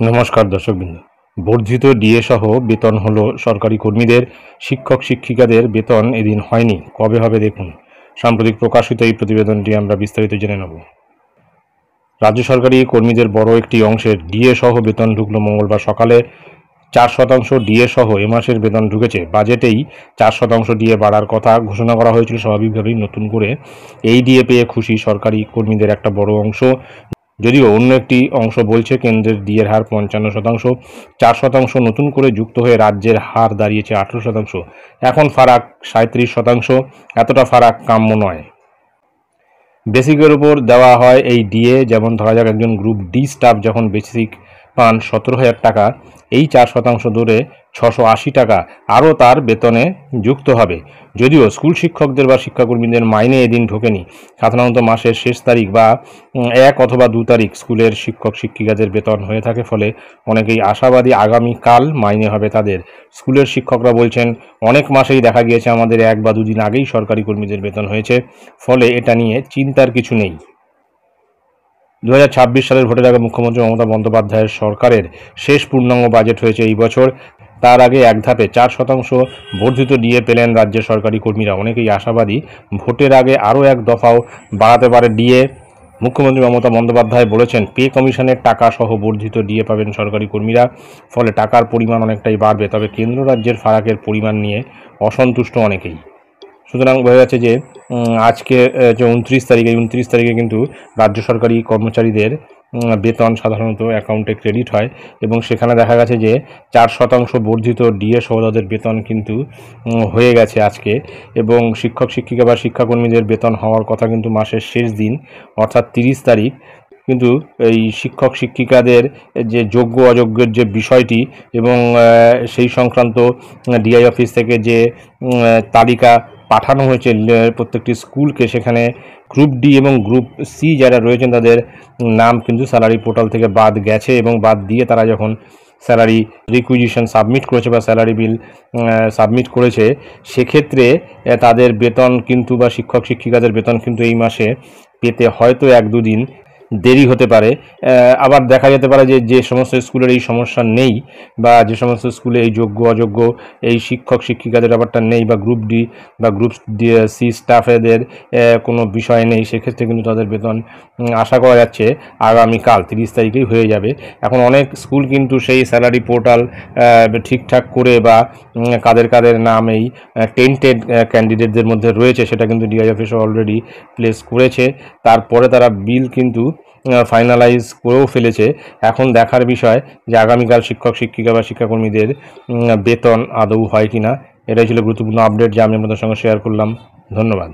নমস্কার দর্শকবৃন্দ। বর্ধিত ডিএ সহ বেতন হলো সরকারি কর্মীদের। শিক্ষক শিক্ষিকাদের বেতন এদিন হয়নি, কবে হবে দেখুন। সাম্প্রতিক প্রকাশিত এই প্রতিবেদনটি আমরা বিস্তারিত জেনে নেব। রাজ্য সরকারি কর্মীদের বড় একটি অংশের ডিএ সহ বেতন ঢুকলো মঙ্গলবার সকালে। 4% ডিএ সহ এ মাসের বেতন ঢুকেছে। বাজেটেই 4% ডিএ বাড়ার কথা ঘোষণা করা হয়েছিল। স্বাভাবিকভাবেই নতুন করে এই ডিএ পেয়ে খুশি সরকারি কর্মীদের একটা বড় অংশ। যদিও অন্য একটি অংশ বলছে কেন্দ্রের ডিএর হার 55%, 4% নতুন করে যুক্ত হয়ে রাজ্যের হার দাঁড়িয়েছে 18%। এখন ফারাক 37%। এতটা ফারাক কাম্য নয়। বেসিকের উপর দেওয়া হয় এই ডিএ। যেমন ধরা যাক একজন গ্রুপ ডি স্টাফ যখন বেসিক পান 17,000 টাকা, এই 4% ধরে 680 টাকা আরও তার বেতনে যুক্ত হবে। যদিও স্কুল শিক্ষকদের বা শিক্ষাকর্মীদের মাইনে এদিন ঢোকেনি। সাধারণত মাসের শেষ তারিখ বা 1 অথবা 2 তারিখ স্কুলের শিক্ষক শিক্ষিকাদের বেতন হয়ে থাকে, ফলে অনেকেই আশাবাদী আগামীকাল মাইনে হবে তাদের। স্কুলের শিক্ষকরা বলছেন, অনেক মাসেই দেখা গিয়েছে আমাদের 1 বা 2 দিন আগেই সরকারি কর্মীদের বেতন হয়েছে, ফলে এটা নিয়ে চিন্তার কিছু নেই। 2026 সালের ভোটের আগে মুখ্যমন্ত্রী মমতা বন্দ্যোপাধ্যায়ের সরকারের শেষ পূর্ণাঙ্গ বাজেট হয়েছে এই বছর। তার আগে এক ধাপে 4% বর্ধিত ডিএ পেলেন রাজ্যের সরকারি কর্মীরা। অনেকেই আশাবাদী ভোটের আগে আরও এক দফাও বাড়াতে পারে ডিএ। মুখ্যমন্ত্রী মমতা বন্দ্যোপাধ্যায় বলেছেন, পে কমিশনের টাকা সহ বর্ধিত ডিএ পাবেন সরকারি কর্মীরা, ফলে টাকার পরিমাণ অনেকটাই বাড়বে। তবে কেন্দ্র রাজ্যের ফারাকের পরিমাণ নিয়ে অসন্তুষ্ট অনেকেই। সুতরাং বোঝা যাচ্ছে যে আজকে যে 29 তারিখ, এই 29 তারিখে কিন্তু রাজ্য সরকারি কর্মচারীদের বেতন সাধারণত অ্যাকাউন্টে ক্রেডিট হয়, এবং সেখানে দেখা গেছে যে 4% বর্ধিত ডিএ সহ তাদের বেতন কিন্তু হয়ে গেছে আজকে। এবং শিক্ষক শিক্ষিকা বা শিক্ষাকর্মীদের বেতন হওয়ার কথা কিন্তু মাসের শেষ দিন, অর্থাৎ 30 তারিখ। কিন্তু এই শিক্ষক শিক্ষিকাদের যে যোগ্য অযোগ্যের যে বিষয়টি এবং সেই সংক্রান্ত ডিআই অফিস থেকে যে তালিকা পাঠানো হয়েছে প্রত্যেকটি স্কুলকে, সেখানে গ্রুপ ডি এবং গ্রুপ সি যারা রয়েছেন তাদের নাম কিন্তু স্যালারি পোর্টাল থেকে বাদ গেছে, এবং বাদ দিয়ে তারা যখন স্যালারি রিকুইজিশন সাবমিট করেছে বা স্যালারি বিল সাবমিট করেছে, সেক্ষেত্রে তাদের বেতন কিন্তু বা শিক্ষক শিক্ষিকাদের বেতন কিন্তু এই মাসে পেতে হয়তো 1-2 দিন দেরি হতে পারে। আবার দেখা যেতে পারে যে সমস্ত স্কুলের এই সমস্যা নেই, বা যে সমস্ত স্কুলে এই যোগ্য অযোগ্য এই শিক্ষক শিক্ষিকাদের ব্যাপারটা নেই, বা গ্রুপ ডি বা গ্রুপ সি স্টাফেদের কোনো বিষয় নেই, সেক্ষেত্রে কিন্তু তাদের বেতন আশা করা যাচ্ছে আগামীকাল 30 তারিখেই হয়ে যাবে। এখন অনেক স্কুল কিন্তু সেই স্যালারি পোর্টাল ঠিকঠাক করে বা কাদের কাদের নাম এই টেন্টেড ক্যান্ডিডেটদের মধ্যে রয়েছে সেটা কিন্তু ডিআই অফিসে অলরেডি প্লেস করেছে। তারপরে তারা বিল কিন্তু ফাইনালাইজ করেও ফেলেছে। এখন দেখার বিষয় যে আগামীকাল শিক্ষক শিক্ষিকা বা শিক্ষাকর্মীদের বেতন আদৌ হয় কিনা। এটাই ছিল গুরুত্বপূর্ণ আপডেট যা আমি আপনাদের সঙ্গে শেয়ার করলাম। ধন্যবাদ।